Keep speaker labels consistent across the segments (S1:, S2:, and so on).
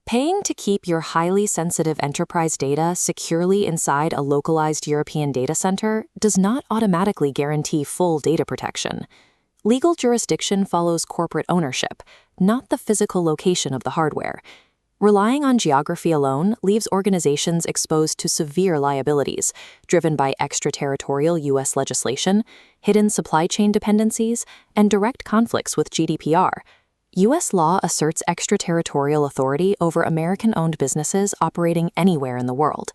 S1: Paying to keep your highly sensitive enterprise data securely inside a localized European data center does not automatically guarantee full data protection. Legal jurisdiction follows corporate ownership, not the physical location of the hardware. Relying on geography alone leaves organizations exposed to severe liabilities, driven by extraterritorial U.S. legislation, hidden supply chain dependencies, and direct conflicts with GDPR. U.S. law asserts extraterritorial authority over American-owned businesses operating anywhere in the world.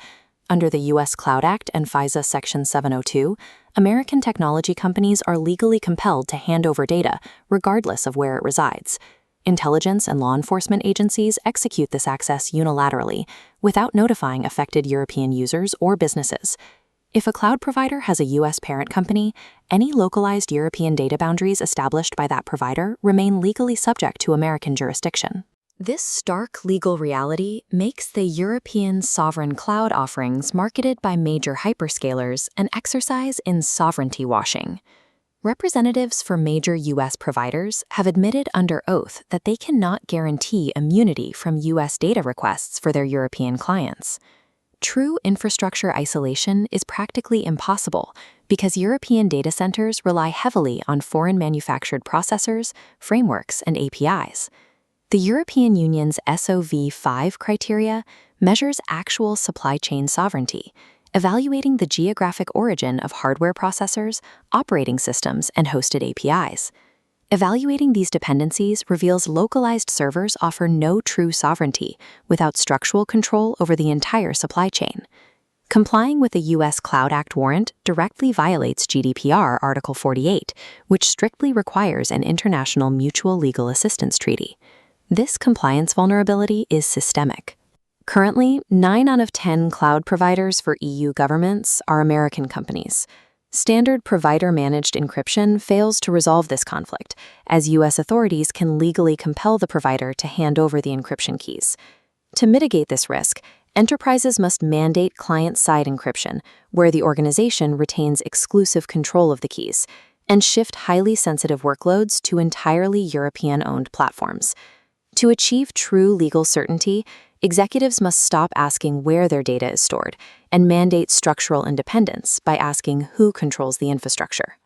S1: Under the U.S. Cloud Act and FISA Section 702, American technology companies are legally compelled to hand over data, regardless of where it resides. Intelligence and law enforcement agencies execute this access unilaterally, without notifying affected European users or businesses. If a cloud provider has a U.S. parent company, any localized European data boundaries established by that provider remain legally subject to American jurisdiction. This stark legal reality makes the European sovereign cloud offerings marketed by major hyperscalers an exercise in sovereignty washing. Representatives for major U.S. providers have admitted under oath that they cannot guarantee immunity from U.S. data requests for their European clients. True infrastructure isolation is practically impossible because European data centers rely heavily on foreign manufactured processors, frameworks, and APIs. The European Union's SOV5 criteria measures actual supply chain sovereignty, evaluating the geographic origin of hardware processors, operating systems, and hosted APIs. Evaluating these dependencies reveals localized servers offer no true sovereignty without structural control over the entire supply chain. Complying with the U.S. Cloud Act warrant directly violates GDPR Article 48, which strictly requires an international mutual legal assistance treaty. This compliance vulnerability is systemic. Currently, 9 out of 10 cloud providers for EU governments are American companies. Standard provider-managed encryption fails to resolve this conflict, as U.S. authorities can legally compel the provider to hand over the encryption keys. To mitigate this risk, enterprises must mandate client-side encryption, where the organization retains exclusive control of the keys, and shift highly sensitive workloads to entirely European-owned platforms. To achieve true legal certainty, executives must stop asking where their data is stored and mandate structural independence by asking who controls the infrastructure.